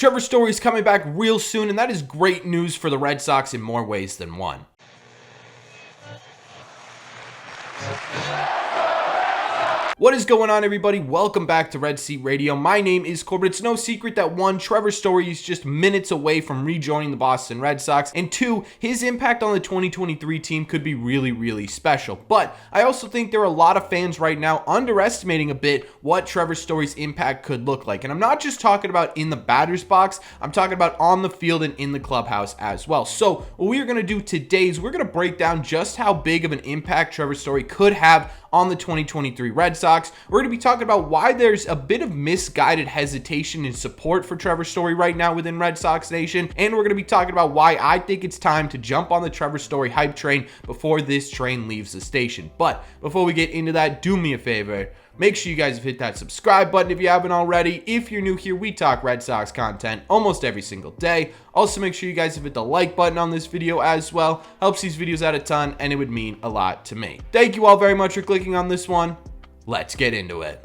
Trevor Story is coming back real soon, and that is great news for the Red Sox in more ways than one. What is going on, everybody? Welcome back to Red Seat Radio. My name is Corbett. It's no secret that one, Trevor Story is just minutes away from rejoining the Boston Red Sox, and two, his impact on the 2023 team could be really special. But I also think there are a lot of fans right now underestimating a bit what Trevor Story's impact could look like. And I'm not just talking about in the batter's box, I'm talking about on the field and in the clubhouse as well. So what we are going to do today is we're going to break down just how big of an impact Trevor Story could have on the 2023 Red Sox. We're going to be talking about why there's a bit of misguided hesitation and support for Trevor Story right now within Red Sox Nation, and we're going to be talking about why I think it's time to jump on the Trevor Story hype train before this train leaves the station. But before we get into that, do me a favor. Make sure you guys have hit that subscribe button if you haven't already. If you're new here, we talk Red Sox content almost every single day. Also, make sure you guys have hit the like button on this video as well. Helps these videos out a ton, and it would mean a lot to me. Thank you all very much for clicking on this one. Let's get into it.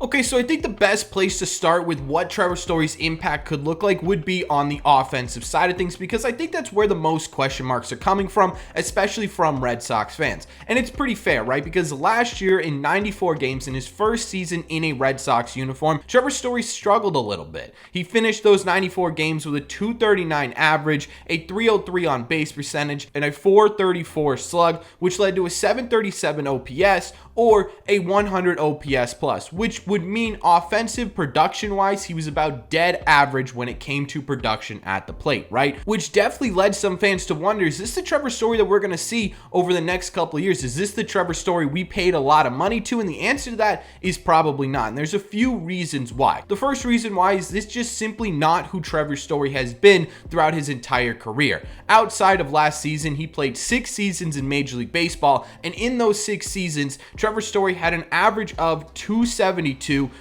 Okay, so I think the best place to start with what Trevor Story's impact could look like would be on the offensive side of things, because I think that's where the most question marks are coming from, especially from Red Sox fans. And it's pretty fair, right? Because last year in 94 games in his first season in a Red Sox uniform, Trevor Story struggled a little bit. He finished those 94 games with a 239 average, a 303 on base percentage, and a 434 slug, which led to a 737 OPS or a 100 OPS plus, which would mean offensive production wise, he was about dead average when it came to production at the plate, right? Which definitely led some fans to wonder, is this the Trevor Story that we're going to see over the next couple of years? Is this the Trevor Story we paid a lot of money to? And the answer to that is probably not. And there's a few reasons why. The first reason why is this just simply not who Trevor Story has been throughout his entire career. Outside of last season, he played 6 seasons in Major League Baseball, and in those 6 seasons, Trevor Story had an average of 272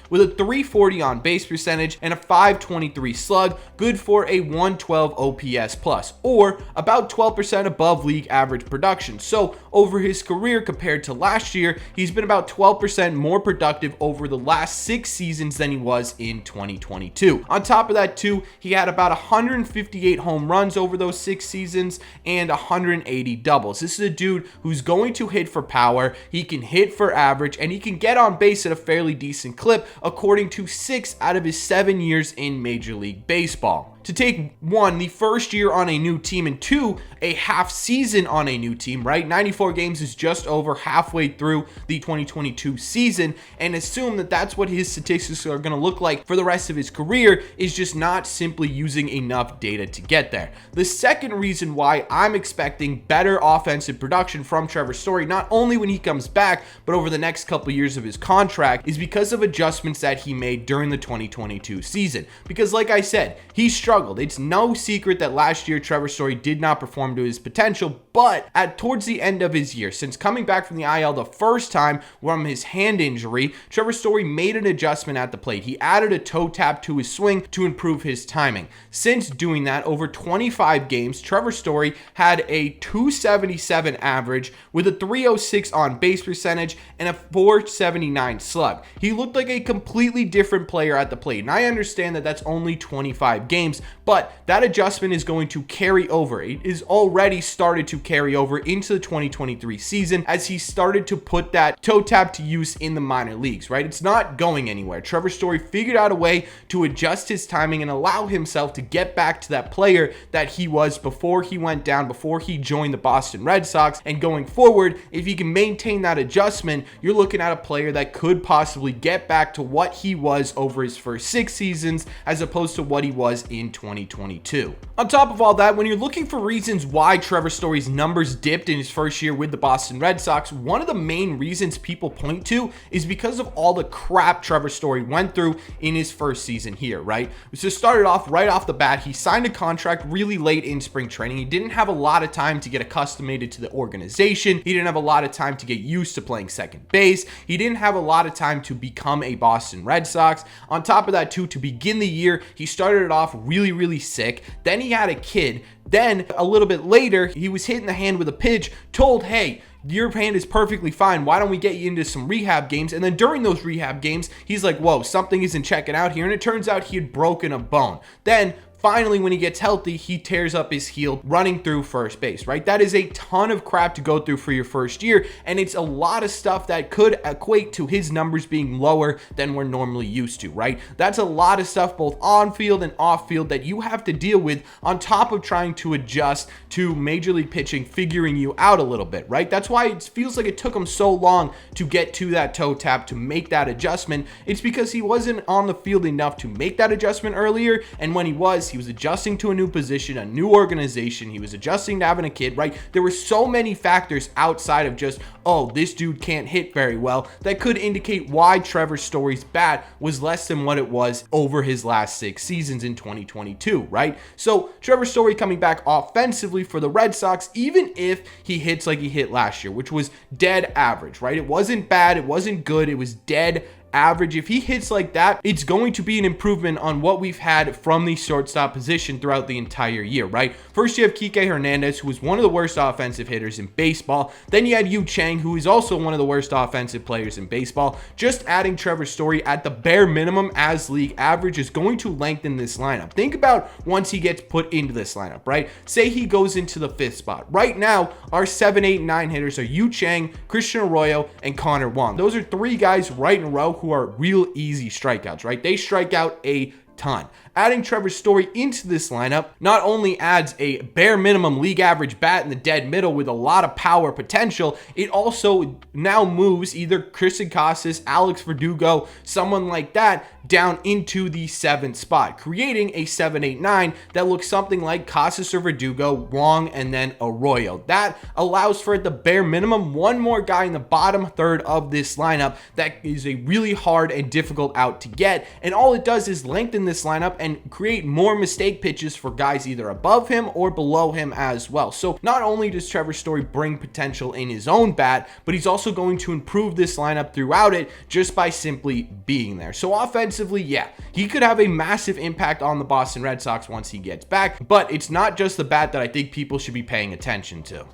with a 340 on base percentage and a 523 slug, good for a 112 OPS plus, or about 12% above league average production. So over his career compared to last year, he's been about 12% more productive over the last 6 seasons than he was in 2022. On top of that too, he had about 158 home runs over those 6 seasons and 180 doubles. This is a dude who's going to hit for power, he can hit for average, and he can get on base at a fairly decent clip according to 6 out of his 7 years in Major League Baseball. To take one, the first year on a new team, and two, a half season on a new team, right? 94 games is just over halfway through the 2022 season, and assume that that's what his statistics are going to look like for the rest of his career is just not simply using enough data to get there. The second reason why I'm expecting better offensive production from Trevor Story, not only when he comes back, but over the next couple years of his contract, is because of adjustments that he made during the 2022 season. Because like I said, he struggled. It's no secret that last year Trevor Story did not perform to his potential, but towards the end of his year, since coming back from the IL the first time from his hand injury, Trevor Story made an adjustment at the plate. He added a toe tap to his swing to improve his timing. Since doing that, over 25 games, Trevor Story had a 277 average with a 306 on base percentage and a 479 slug. He looked like a completely different player at the plate, and I understand that that's only 25 games, but that adjustment is going to carry over. It is already started to carry over into the 2023 season as he started to put that toe tap to use in the minor leagues, right? It's not going anywhere. Trevor Story figured out a way to adjust his timing and allow himself to get back to that player that he was before he went down, before he joined the Boston Red Sox. And going forward, if he can maintain that adjustment, you're looking at a player that could possibly get back to what he was over his first 6 seasons as opposed to what he was in 2022. On top of all that, when you're looking for reasons why Trevor Story's numbers dipped in his first year with the Boston Red Sox, one of the main reasons people point to is because of all the crap Trevor Story went through in his first season here, right? So started off right off the bat, he signed a contract really late in spring training. He didn't have a lot of time to get accustomed to the organization. He didn't have a lot of time to get used to playing second base. He didn't have a lot of time to become a Boston Red Sox. On top of that too, to begin the year, he started it off really sick. Then he had a kid. Then a little bit later, he was hit in the hand with a pitch, told, hey, your hand is perfectly fine. Why don't we get you into some rehab games? And then during those rehab games, he's like, whoa, something isn't checking out here. And it turns out he had broken a bone. Then finally, when he gets healthy, he tears up his heel running through first base, right? That is a ton of crap to go through for your first year, and it's a lot of stuff that could equate to his numbers being lower than we're normally used to, right? That's a lot of stuff both on field and off field that you have to deal with on top of trying to adjust to Major League pitching figuring you out a little bit, right? That's why it feels like it took him so long to get to that toe tap, to make that adjustment. It's because he wasn't on the field enough to make that adjustment earlier, and when he was adjusting to a new position, a new organization. He was adjusting to having a kid, right? There were so many factors outside of just, oh, this dude can't hit very well, that could indicate why Trevor Story's bat was less than what it was over his last 6 seasons in 2022, right? So Trevor Story coming back offensively for the Red Sox, even if he hits like he hit last year, which was dead average, right? It wasn't bad, it wasn't good, it was dead average. If he hits like that, it's going to be an improvement on what we've had from the shortstop position throughout the entire year, right? First, you have Kike Hernandez, who was one of the worst offensive hitters in baseball. Then you had Yu Chang, who is also one of the worst offensive players in baseball. Just adding Trevor Story at the bare minimum as league average is going to lengthen this lineup. Think about once he gets put into this lineup, right? Say he goes into the 5th spot. Right now, our 7, 8, 9 hitters are Yu Chang, Christian Arroyo, and Connor Wong. Those are 3 guys right in a row who are real easy strikeouts, right? They strike out a ton. Adding Trevor Story into this lineup not only adds a bare minimum league average bat in the dead middle with a lot of power potential, it also now moves either Christian Casas, Alex Verdugo, someone like that down into the 7th spot, creating a 7-8-9 that looks something like Casas or Verdugo, Wong, and then Arroyo. That allows for, at the bare minimum, one more guy in the bottom third of this lineup that is a really hard and difficult out to get, and all it does is lengthen this lineup and create more mistake pitches for guys either above him or below him as well. So not only does Trevor Story bring potential in his own bat, but he's also going to improve this lineup throughout it just by simply being there. So offensively, yeah, he could have a massive impact on the Boston Red Sox once he gets back, but it's not just the bat that I think people should be paying attention to.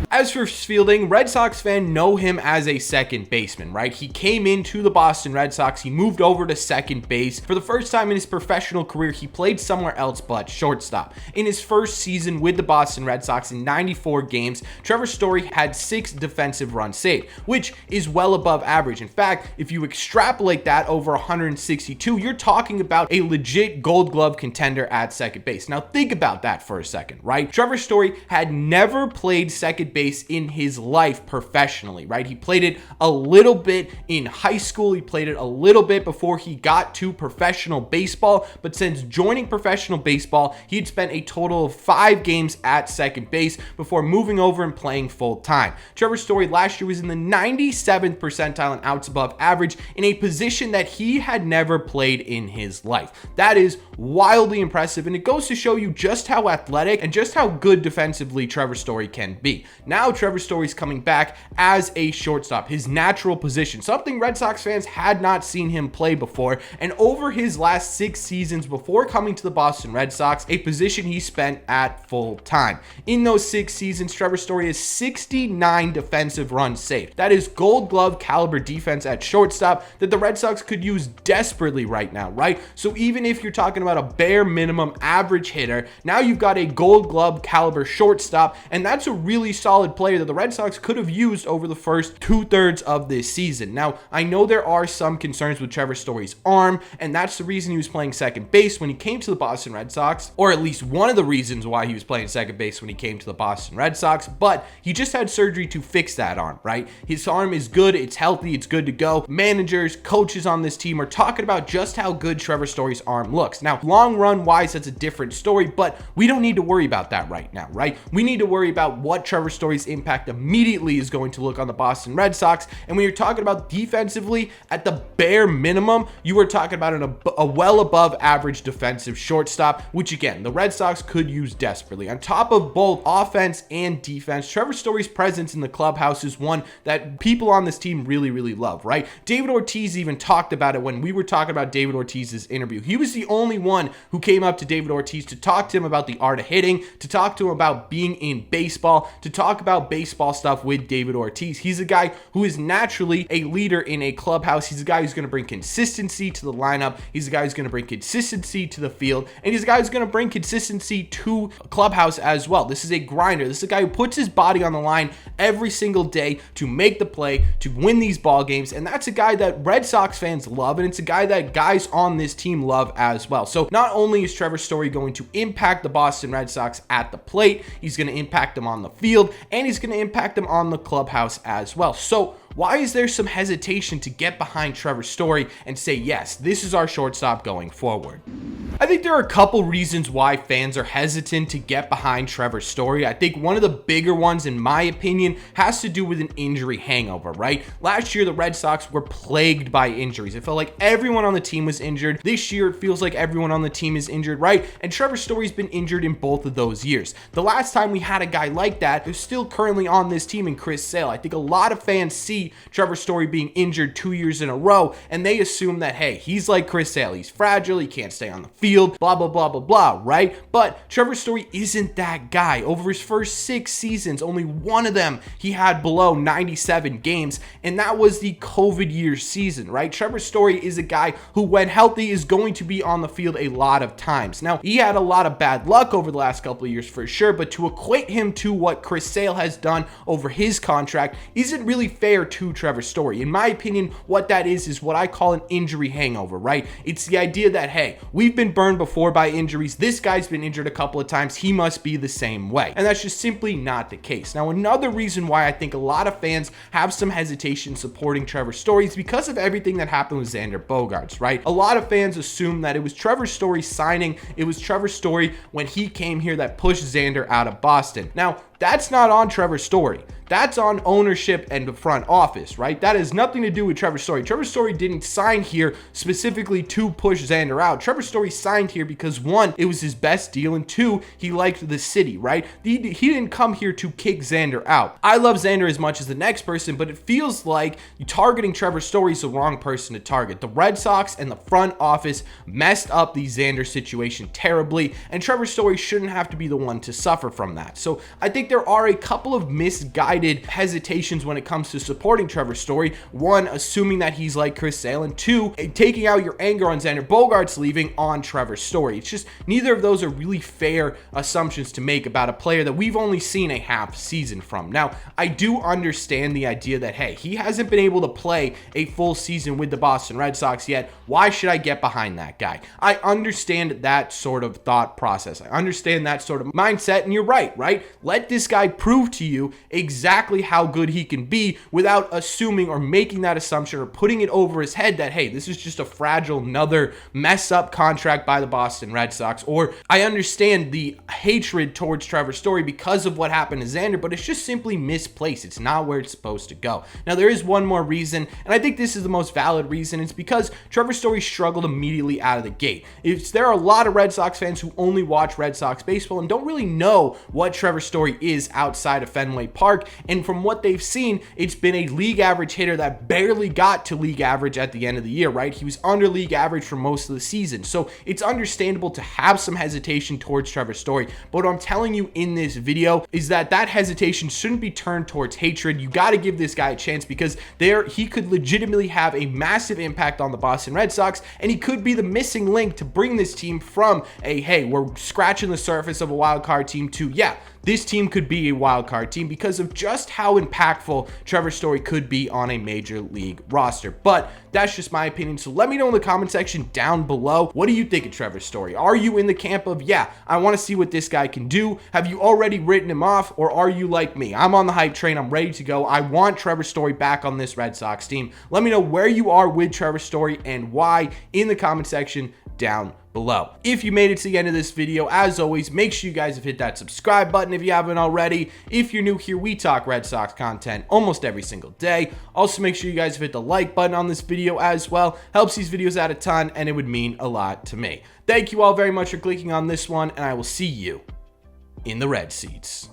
As for fielding, Red Sox fans know him as a second baseman, right? He came into the Boston Red Sox, he moved over to second base. For the first time in his professional career, he played somewhere else but shortstop. In his first season with the Boston Red Sox in 94 games, Trevor Story had 6 defensive runs saved, which is well above average. In fact, if you extrapolate that over 162, you're talking about a legit Gold Glove contender at second base. Now think about that for a second, right? Trevor Story had never played second base in his life professionally, right? He played it a little bit in high school. He played it a little bit before he got to professional baseball, but since joining professional baseball, he'd spent a total of 5 games at second base before moving over and playing full time. Trevor Story last year was in the 97th percentile and outs above average in a position that he had never played in his life. That is wildly impressive, and it goes to show you just how athletic and just how good defensively Trevor Story can be. Now Trevor Story's coming back as a shortstop, his natural position, something Red Sox fans had not seen him play before, and over his last 6 seasons before coming to the Boston Red Sox, a position he spent at full time. In those 6 seasons, Trevor Story has 69 defensive runs saved. That is Gold Glove caliber defense at shortstop that the Red Sox could use desperately right now, right? So even if you're talking about a bare minimum average hitter, now you've got a Gold Glove caliber shortstop, and that's a really solid player that the Red Sox could have used over the first 2/3 of this season. Now, I know there are some concerns with Trevor Story's arm, and that's the reason he was playing second base when he came to the Boston Red Sox, or at least one of the reasons why he was playing second base when he came to the Boston Red Sox, but he just had surgery to fix that arm, right? His arm is good, it's healthy, it's good to go. Managers, coaches on this team are talking about just how good Trevor Story's arm looks. Now, long run wise, that's a different story, but we don't need to worry about that right now, right? We need to worry about what Trevor Story's impact immediately is going to look on the Boston Red Sox. And when you're talking about defensively, at the bare minimum, you are talking about a well above average defensive shortstop, which again, the Red Sox could use desperately. On top of both offense and defense, Trevor Story's presence in the clubhouse is one that people on this team really, really love, right? David Ortiz even talked about it when we were talking about David Ortiz's interview. He was the only one who came up to David Ortiz to talk to him about the art of hitting, to talk to him about being in baseball, to talk talk about baseball stuff with David Ortiz. He's a guy who is naturally a leader in a clubhouse. He's a guy who's going to bring consistency to the lineup. He's a guy who's going to bring consistency to the field, and he's a guy who's going to bring consistency to clubhouse as well. This is a grinder. This is a guy who puts his body on the line every single day to make the play, to win these ball games, and that's a guy that Red Sox fans love, and it's a guy that guys on this team love as well. So not only is Trevor Story going to impact the Boston Red Sox at the plate, he's going to impact them on the field, and he's going to impact them on the clubhouse as well. So why is there some hesitation to get behind Trevor Story and say, yes, this is our shortstop going forward? I think there are a couple reasons why fans are hesitant to get behind Trevor Story. I think one of the bigger ones, in my opinion, has to do with an injury hangover, right? Last year, the Red Sox were plagued by injuries. It felt like everyone on the team was injured. This year, it feels like everyone on the team is injured, right? And Trevor Story's been injured in both of those years. The last time we had a guy like that who's still currently on this team in Chris Sale. I think a lot of fans see Trevor Story being injured 2 years in a row, and they assume that, hey, he's like Chris Sale. He's fragile. He can't stay on the field, blah, blah, blah, blah, blah, right? But Trevor Story isn't that guy. Over his first 6 seasons, only one of them he had below 97 games, and that was the COVID year season, right? Trevor Story is a guy who, when healthy, is going to be on the field a lot of times. Now, he had a lot of bad luck over the last couple of years for sure, but to equate him to what Chris Sale has done over his contract isn't really fair to Trevor Story. In my opinion, what that is what I call an injury hangover, right? It's the idea that, hey, we've been burned before by injuries. This guy's been injured a couple of times. He must be the same way. And that's just simply not the case. Now, another reason why I think a lot of fans have some hesitation supporting Trevor Story is because of everything that happened with Xander Bogaerts, right? A lot of fans assume that it was Trevor Story signing, it was Trevor Story when he came here that pushed Xander out of Boston. Now, that's not on Trevor Story. That's on ownership and the front office, right? That has nothing to do with Trevor Story. Trevor Story didn't sign here specifically to push Xander out. Trevor Story signed here because, one, it was his best deal, and two, he liked the city, right? He didn't come here to kick Xander out. I love Xander as much as the next person, but it feels like targeting Trevor Story is the wrong person to target. The Red Sox and the front office messed up the Xander situation terribly, and Trevor Story shouldn't have to be the one to suffer from that. So I think there are a couple of misguided hesitations when it comes to supporting Trevor Story. One, assuming that he's like Chris Sale, and two, taking out your anger on Xander Bogaerts leaving on Trevor Story. It's just neither of those are really fair assumptions to make about a player that we've only seen a half season from. Now, I do understand the idea that, hey, he hasn't been able to play a full season with the Boston Red Sox yet. Why should I get behind that guy? I understand that sort of thought process. I understand that sort of mindset, and you're right? Let this guy prove to you exactly how good he can be without assuming or making that assumption or putting it over his head that, hey, this is just a fragile, another mess up contract by the Boston Red Sox. Or I understand the hatred towards Trevor Story because of what happened to Xander, but it's just simply misplaced. It's not where it's supposed to go. Now, there is one more reason, and I think this is the most valid reason. It's because Trevor Story struggled immediately out of the gate. There are a lot of Red Sox fans who only watch Red Sox baseball and don't really know what Trevor Story is outside of Fenway Park, and from what they've seen, it's been a league average hitter that barely got to league average at the end of the year, right? He was under league average for most of the season, so it's understandable to have some hesitation towards Trevor Story. But what I'm telling you in this video is that hesitation shouldn't be turned towards hatred. You got to give this guy a chance because he could legitimately have a massive impact on the Boston Red Sox, and he could be the missing link to bring this team from a, hey, we're scratching the surface of a wild card team to, yeah, this team could be a wild card team because of just how impactful Trevor Story could be on a major league roster. But that's just my opinion. So let me know in the comment section down below. What do you think of Trevor Story? Are you in the camp of, yeah, I want to see what this guy can do? Have you already written him off? Or are you like me? I'm on the hype train. I'm ready to go. I want Trevor Story back on this Red Sox team. Let me know where you are with Trevor Story and why in the comment section down below. If you made it to the end of this video, as always, make sure you guys have hit that subscribe button if you haven't already. If you're new here, we talk Red Sox content almost every single day. Also, make sure you guys have hit the like button on this video as well. Helps these videos out a ton, and it would mean a lot to me. Thank you all very much for clicking on this one, and I will see you in the red seats.